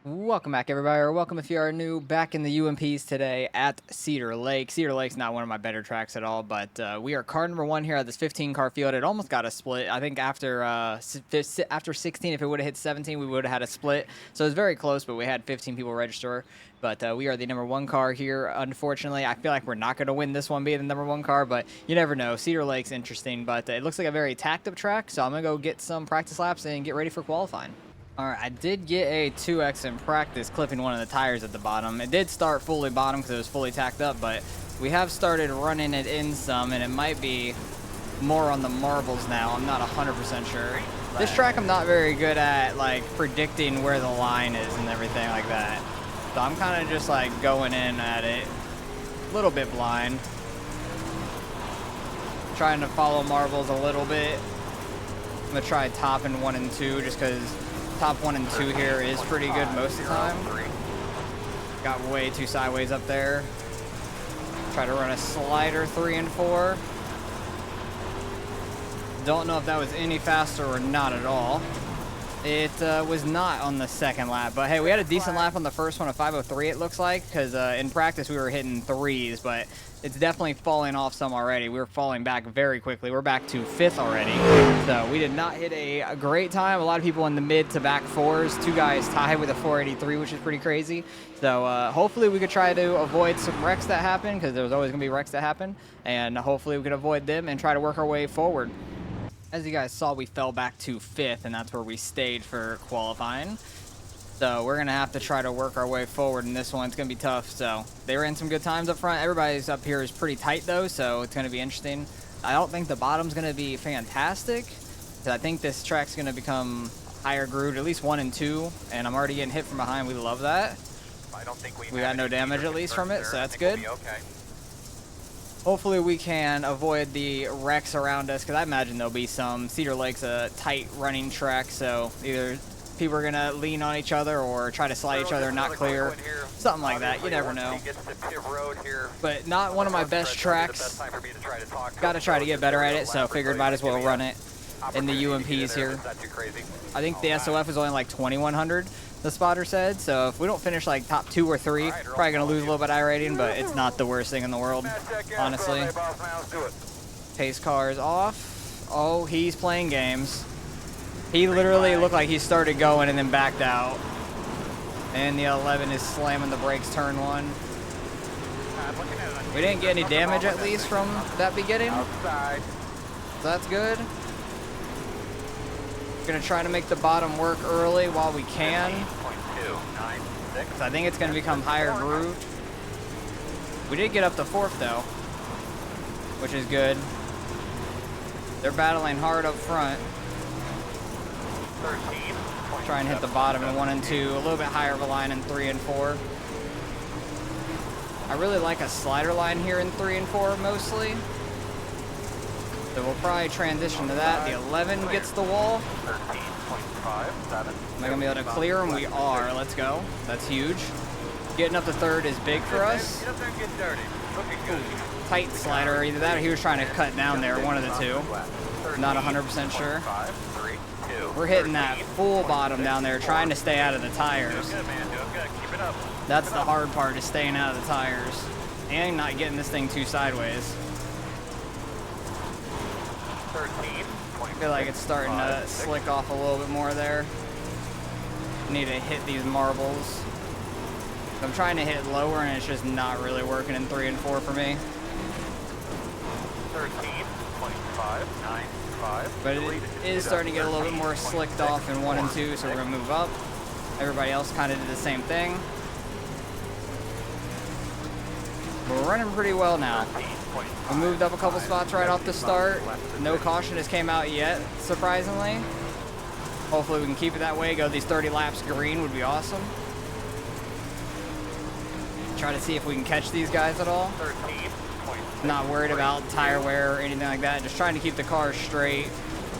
Welcome back, everybody, or welcome if you are new back in the UMPs today at Cedar Lake. Cedar Lake's not one of my better tracks at all, but we are car number one here at this 15-car field. It almost got a split. I think after 16, if it would have hit 17, we would have had a split. So it was very close, but we had 15 people register. But we are the number one car here. Unfortunately, I feel like we're not going to win this one being the number one car, but you never know. Cedar Lake's interesting, but it looks like a very tacked-up track, so I'm going to go get some practice laps and get ready for qualifying. All right, I did get a 2X in practice clipping one of the tires at the bottom. It did start fully bottom because it was fully tacked up, but we have started running it in some, and it might be more on the marbles now. I'm not 100% sure. This track I'm not very good at, like, predicting where the line is and everything like that. So I'm kind of just, like, going in at it a little bit blind. Trying to follow marbles a little bit. I'm going to try top and 1 and 2 just because top 1 and 2 here is pretty good most of the time. Got way too sideways up there. Try to run a slider 3 and 4. Don't know if that was any faster or not at all. It was not on the second lap, but hey, we had a decent lap on the first one of 5:03 it looks like, because in practice we were hitting 3s, but it's definitely falling off some already. We were falling back very quickly. We're back to 5th already, so we did not hit a great time. A lot of people in the mid to back 4s. 2 guys tied with a 483, which is pretty crazy. So hopefully we could try to avoid some wrecks that happen, because there's always going to be wrecks that happen, and hopefully we could avoid them and try to work our way forward. As you guys saw, we fell back to 5th, and that's where we stayed for qualifying. So we're going to have to try to work our way forward in this one. It's going to be tough. So they ran some good times up front. Everybody's up here is pretty tight, though, so it's going to be interesting. I don't think the bottom's going to be fantastic, because I think this track's going to become higher grooved, at least 1 and 2, and I'm already getting hit from behind. We love that. We got no damage, at least, from it, so that's good. Hopefully we can avoid the wrecks around us, because I imagine there'll be some. Cedar Lake's a tight running track, so either people are going to lean on each other or try to slide each other, not clear. Something like that. You never know. But not one of my best tracks. Got to try to get better at it, so figured might as well run it in the UMPs here. I think the SOF is only like 2,100, the spotter said, so if we don't finish like top 2 or 3, probably going to lose a little bit of iRating, but it's not the worst thing in the world, honestly. Pace car is off. Oh, he's playing games. He literally looked like he started going and then backed out. And the 11 is slamming the brakes turn 1. We didn't get any damage, at least, from that beginning. So that's good. Gonna try to make the bottom work early while we can. I think it's gonna become higher grooved. We did get up to 4th though, which is good. They're battling hard up front. Try and hit the bottom in 1 and 2, a little bit higher of a line in 3 and 4. I really like a slider line here in 3 and 4 mostly. So we'll probably transition to that. The 11 gets the wall. Am I going to be able to clear him? We are. Let's go. That's huge. Getting up to 3rd is big for us. Tight slider. Either that or he was trying to cut down there. One of the two. Not 100% sure. We're hitting that full bottom down there, trying to stay out of the tires. That's the hard part, is staying out of the tires. And not getting this thing too sideways. I feel like it's starting to slick off a little bit more there. Need to hit these marbles. I'm trying to hit lower and it's just not really working in 3 and 4 for me. 13.595. But it is starting to get a little bit more slicked off in 1 and 2, so we're going to move up. Everybody else kind of did the same thing. But we're running pretty well now. We moved up a couple spots right off the start. No caution has came out yet, surprisingly. Hopefully we can keep it that way. Go these 30 laps green would be awesome. Try to see if we can catch these guys at all. Not worried about tire wear or anything like that. Just trying to keep the car straight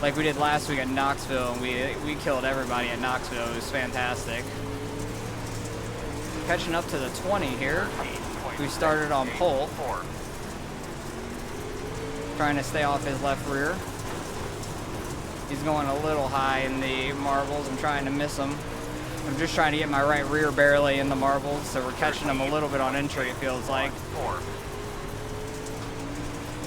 like we did last week at Knoxville. And we killed everybody at Knoxville. It was fantastic. Catching up to the 20 here. We started on pole. Trying to stay off his left rear. He's going a little high in the marbles. I'm trying to miss him. I'm just trying to get my right rear barely in the marbles, so we're catching him a little bit on entry, it feels like.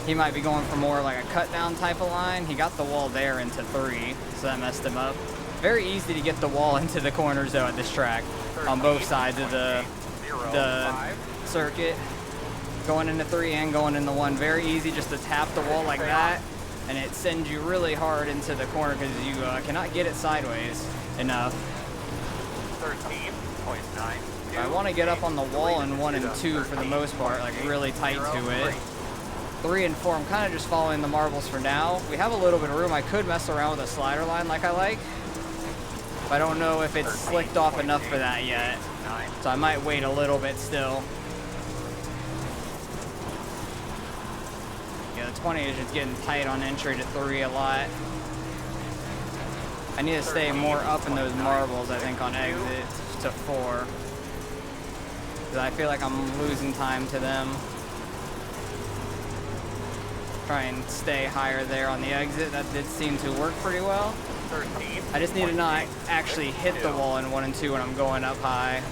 He might be going for more like a cut down type of line. He got the wall there into 3, so that messed him up. Very easy to get the wall into the corners though at this track on both sides of the circuit. Going into 3 and going into 1. Very easy just to tap the wall like that, and it sends you really hard into the corner because you cannot get it sideways enough. 13.9. I want to get up on the wall in 1 and 2 for the most part, like really tight to it. 3 and 4, I'm kind of just following the marbles for now. We have a little bit of room. I could mess around with a slider line like I like, but I don't know if it's slicked off enough for that yet. So I might wait a little bit still. Yeah, the 20 is just getting tight on entry to 3 a lot. I need to stay more up in those marbles, I think, on exit to 4. Because I feel like I'm losing time to them. Try and stay higher there on the exit. That did seem to work pretty well. I just need to not actually hit the wall in 1 and 2 when I'm going up high.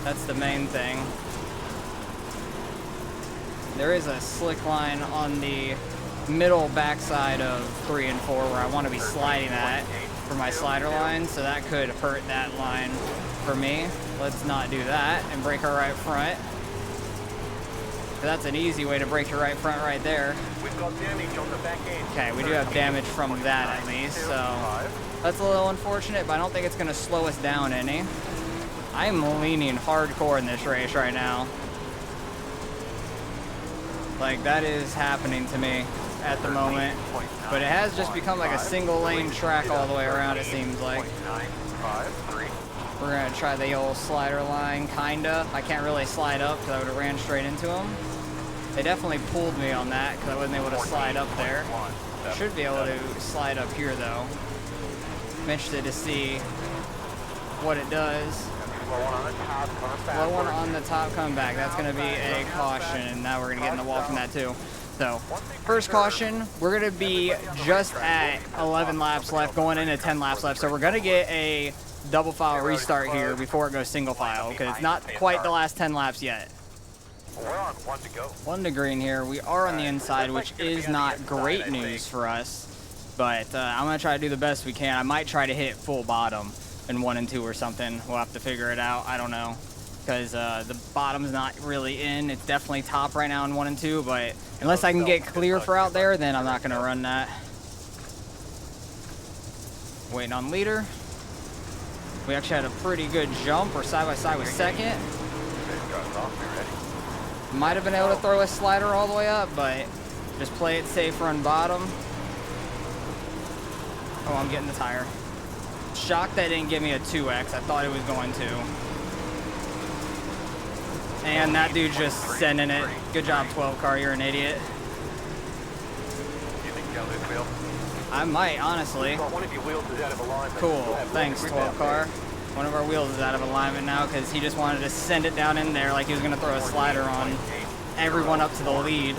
That's the main thing. There is a slick line on the middle backside of 3 and 4 where I want to be sliding at for my slider line, so that could hurt that line for me. Let's not do that and break our right front. That's an easy way to break your right front right there. We've got damage on the back end. Okay, we do have damage from that at least, so that's a little unfortunate, but I don't think it's going to slow us down any. I'm leaning hardcore in this race right now. Like, that is happening to me at the moment, but it has just become like a single lane track all the way around, it seems like. We're gonna try the old slider line, kinda. I can't really slide up because I would have ran straight into them. They definitely pulled me on that because I wasn't able to slide up there. Should be able to slide up here though. I'm interested to see what it does. Low one on the top coming back. That's gonna be a caution, and now we're gonna get in the wall from that too. So, first caution, we're gonna be just at 11 laps left, going into 10 laps left. So we're gonna get a double file restart here before it goes single file, because it's not quite the last 10 laps yet. We're on 1 to go. 1 to green here. We are on the inside, which is not great news for us, but I'm gonna try to do the best we can. I might try to hit full bottom in 1 and 2 or something. We'll have to figure it out. I don't know, because the bottom's not really in. It's definitely top right now in 1 and 2, but unless I can get clear for out there, then I'm not gonna run that. Waiting on leader. We actually had a pretty good jump. We're side by side with second. Might have been able to throw a slider all the way up, but just play it safe, run bottom. Oh, I'm getting the tire. Shocked that didn't give me a 2X. I thought it was going to. And that dude just sending it. Good job, 12 car. You're an idiot. You think you got this wheel? I might, honestly. One of your wheels is out of alignment. Cool. Thanks, 12 car. One of our wheels is out of alignment now because he just wanted to send it down in there like he was going to throw a slider on everyone up to the lead.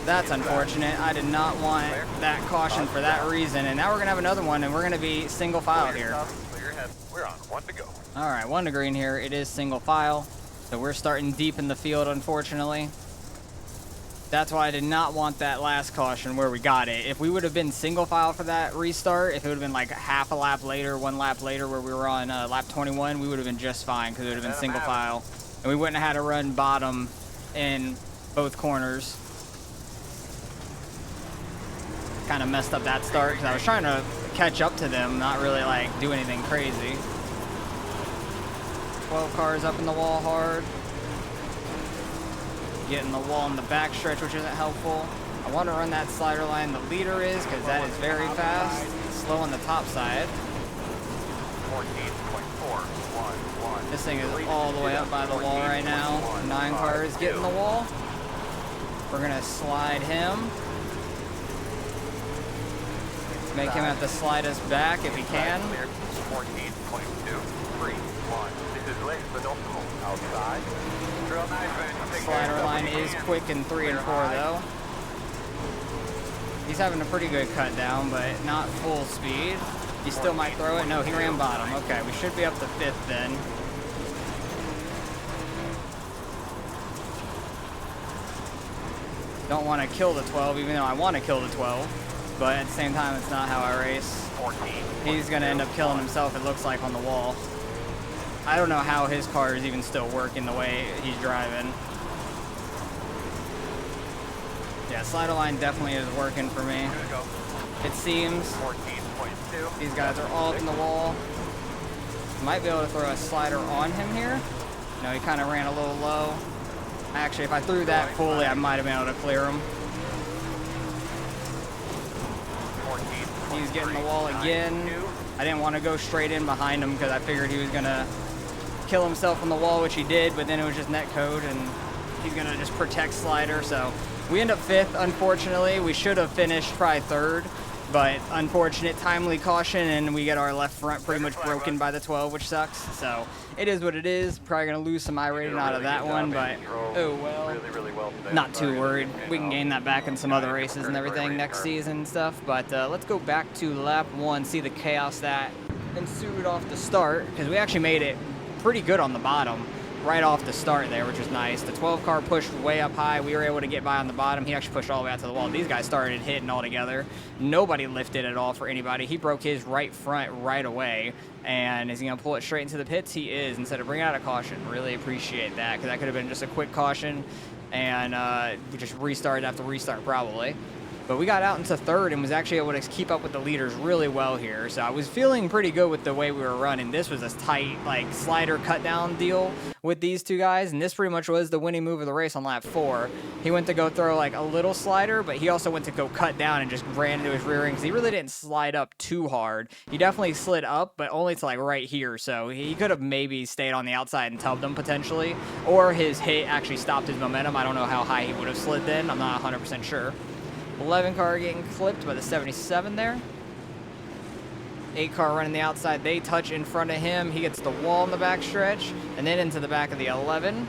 That's unfortunate. I did not want that caution for that reason. And now we're going to have another one, and we're going to be single file here. We're on 1 to go. All right, 1 to green here. It is single file. So we're starting deep in the field, unfortunately. That's why I did not want that last caution where we got it. If we would have been single file for that restart, if it would have been like half a lap later, 1 lap later where we were on lap 21, we would have been just fine because it would have been single file. And we wouldn't have had to run bottom in both corners. Kind of messed up that start because I was trying to catch up to them, not really like do anything crazy. 12 cars up in the wall hard. Getting the wall in the back stretch, which isn't helpful. I want to run that slider line the leader is because that is very fast. Slow on the top side. 14.411. This thing is all the way up by the wall right now. 9 cars getting the wall. We're going to slide him. Make him have to slide us back if he can. 14.231. This is less than optimal. Outside. Slider line is quick in 3 and 4 though. He's having a pretty good cut down, but not full speed. He still might throw it. No, he ran bottom. Okay, we should be up to 5th then. Don't want to kill the 12, even though I want to kill the 12. But at the same time, it's not how I race. 14. He's going to end up killing himself, it looks like, on the wall. I don't know how his car is even still working the way he's driving. Yeah, slider line definitely is working for me. It seems. 14.2. These guys are all up in the wall. Might be able to throw a slider on him here. No, he kind of ran a little low. Actually, if I threw that fully, I might have been able to clear him. He's getting the wall again. I didn't want to go straight in behind him because I figured he was going to kill himself on the wall, which he did, but then it was just net code, and he's going to just protect slider. So we end up 5th, unfortunately. We should have finished probably 3rd, but unfortunate timely caution, and we get our left front pretty much broken by the 12, which sucks. So it is what it is. Probably going to lose some I-rating out of that one, but oh well. Not too worried. We can gain that back in some other races and everything next season and stuff. But let's go back to lap 1, see the chaos that ensued off the start, because we actually made it pretty good on the bottom right off the start there, which was nice. The 12 car pushed way up high. We were able to get by on the bottom. He actually pushed all the way out to the wall. These guys started hitting all together. Nobody lifted at all for anybody. He broke his right front right away. And is he going to pull it straight into the pits? He is, instead of bringing out a caution. Really appreciate that, because that could have been just a quick caution. And we just restarted after restart probably. But we got out into 3rd and was actually able to keep up with the leaders really well here. So I was feeling pretty good with the way we were running. This was a tight, like, slider cut down deal with these two guys. And this pretty much was the winning move of the race on lap 4. He went to go throw, like, a little slider, but he also went to go cut down and just ran into his rear end because he really didn't slide up too hard. He definitely slid up, but only to, like, right here. So he could have maybe stayed on the outside and tubbed him potentially. Or his hit actually stopped his momentum. I don't know how high he would have slid then. I'm not 100% sure. 11 car getting clipped by the 77 there. 8 car running the outside. They touch in front of him. He gets the wall in the back stretch and then into the back of the 11.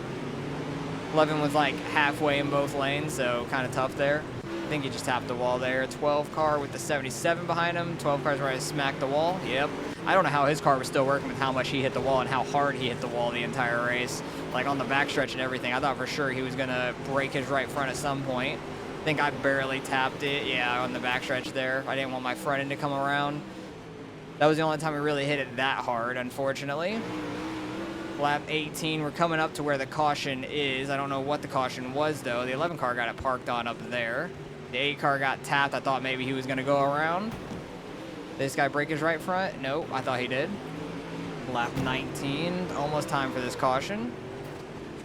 11 was like halfway in both lanes, so kind of tough there. I think he just tapped the wall there. 12 car with the 77 behind him. 12 car's right to smack the wall. Yep. I don't know how his car was still working with how much he hit the wall and how hard he hit the wall the entire race. Like on the backstretch and everything. I thought for sure he was going to break his right front at some point. I think I barely tapped it, yeah, on the backstretch there. I didn't want my front end to come around. That was the only time we really hit it that hard, unfortunately. Lap 18, we're coming up to where the caution is. I don't know what the caution was, though. The 11 car got it parked on up there. The 8 car got tapped. I thought maybe he was going to go around. Did this guy break his right front? Nope, I thought he did. Lap 19, almost time for this caution.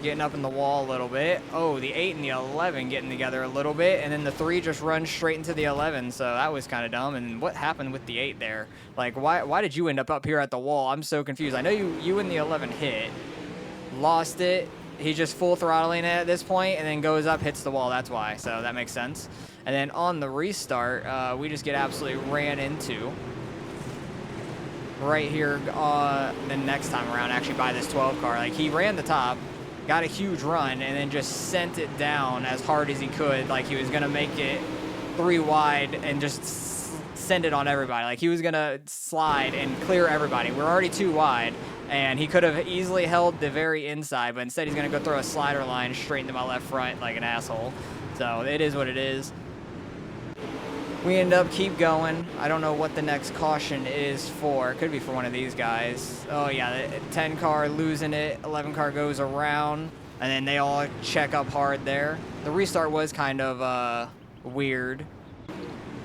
Getting up in the wall a little bit. Oh, the 8 and the 11 getting together a little bit, and then the 3 just runs straight into the 11, so that was kind of dumb. And what happened with the 8 there? Like, why did you end up here at the wall? I'm so confused. I know you and the 11 hit, lost it. He's just full throttling it at this point, and then goes up, hits the wall. That's why, so that makes sense. And then on the restart, we just get absolutely ran into right here the next time around, actually, by this 12 car. Like, he ran the top, got a huge run, and then just sent it down as hard as he could. Like he was going to make it 3 wide and just send it on everybody. Like he was going to slide and clear everybody. We're already 2 wide, and he could have easily held the very inside, but instead he's going to go throw a slider line straight into my left front like an asshole. So it is what it is. We end up keep going. I don't know what the next caution is for. It could be for one of these guys. Oh yeah, the 10 car losing it. 11 car goes around, and then they all check up hard there. The restart was kind of weird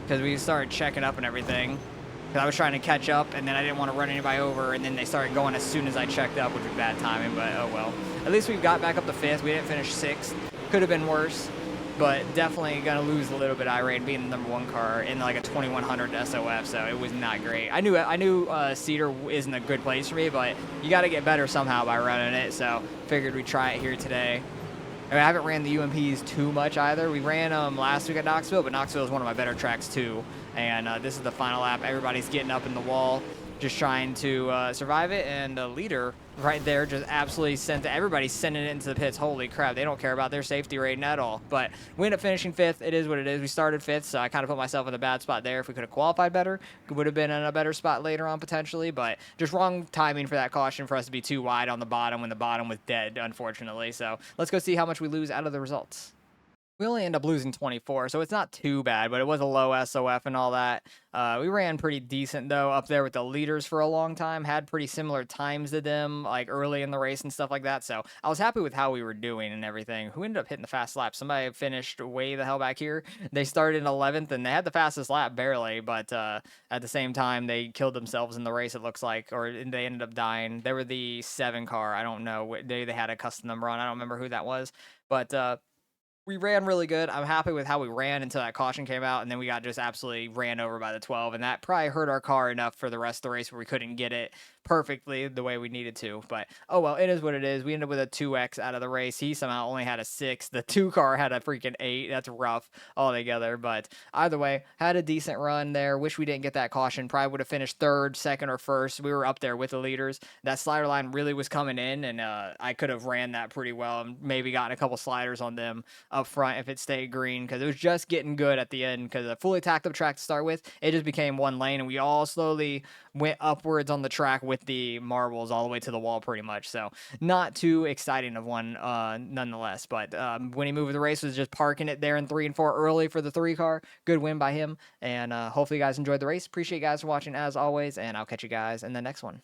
because we started checking up and everything. Because I was trying to catch up, and then I didn't want to run anybody over, and then they started going as soon as I checked up, which was bad timing, but oh well. At least we got back up to 5th. We didn't finish 6th. Could have been worse. But definitely going to lose a little bit of I-rate being the #1 car in like a 2100 SOF, so it was not great. I knew Cedar isn't a good place for me, but you got to get better somehow by running it, so figured we'd try it here today. I mean, I haven't ran the UMPs too much either. We ran them last week at Knoxville, but Knoxville is one of my better tracks too. And this is the final lap. Everybody's getting up in the wall. just trying to survive it. And the leader right there just absolutely sent everybody sending it into the pits. Holy crap, they don't care about their safety rating at all. But we ended up finishing 5th. It is what it is. We started 5th, so I kind of put myself in a bad spot there. If we could have qualified better, we would have been in a better spot later on potentially, but just wrong timing for that caution for us to be too wide on the bottom when the bottom was dead, unfortunately. So let's go see how much we lose out of the results. We only end up losing 24, so it's not too bad, but it was a low SOF and all that. We ran pretty decent, though, up there with the leaders for a long time. Had pretty similar times to them, like early in the race and stuff like that. So I was happy with how we were doing and everything. Who ended up hitting the fast lap? Somebody finished way the hell back here. They started in 11th, and they had the fastest lap, barely. But at the same time, they killed themselves in the race, it looks like, or they ended up dying. They were the 7 car. I don't know. They had a custom number on. I don't remember who that was. But we ran really good. I'm happy with how we ran until that caution came out, and then we got just absolutely ran over by the 12, and that probably hurt our car enough for the rest of the race where we couldn't get it perfectly the way we needed to. But oh well, it is what it is. We ended up with a 2x out of the race. He somehow only had a 6. The 2 car had a freaking 8. That's rough altogether. But either way, had a decent run there. Wish we didn't get that caution. Probably would have finished 3rd, 2nd, or 1st. We were up there with the leaders. That slider line really was coming in, and I could have ran that pretty well and maybe gotten a couple sliders on them up front if it stayed green, because it was just getting good at the end, because a fully tacked up track to start with, it just became one lane, and we all slowly went upwards on the track with the marbles all the way to the wall pretty much. So not too exciting of one nonetheless, but winning move of the race was just parking it there in 3 and 4 early for the 3 car. Good win by him, and hopefully you guys enjoyed the race. Appreciate you guys for watching as always, and I'll catch you guys in the next one.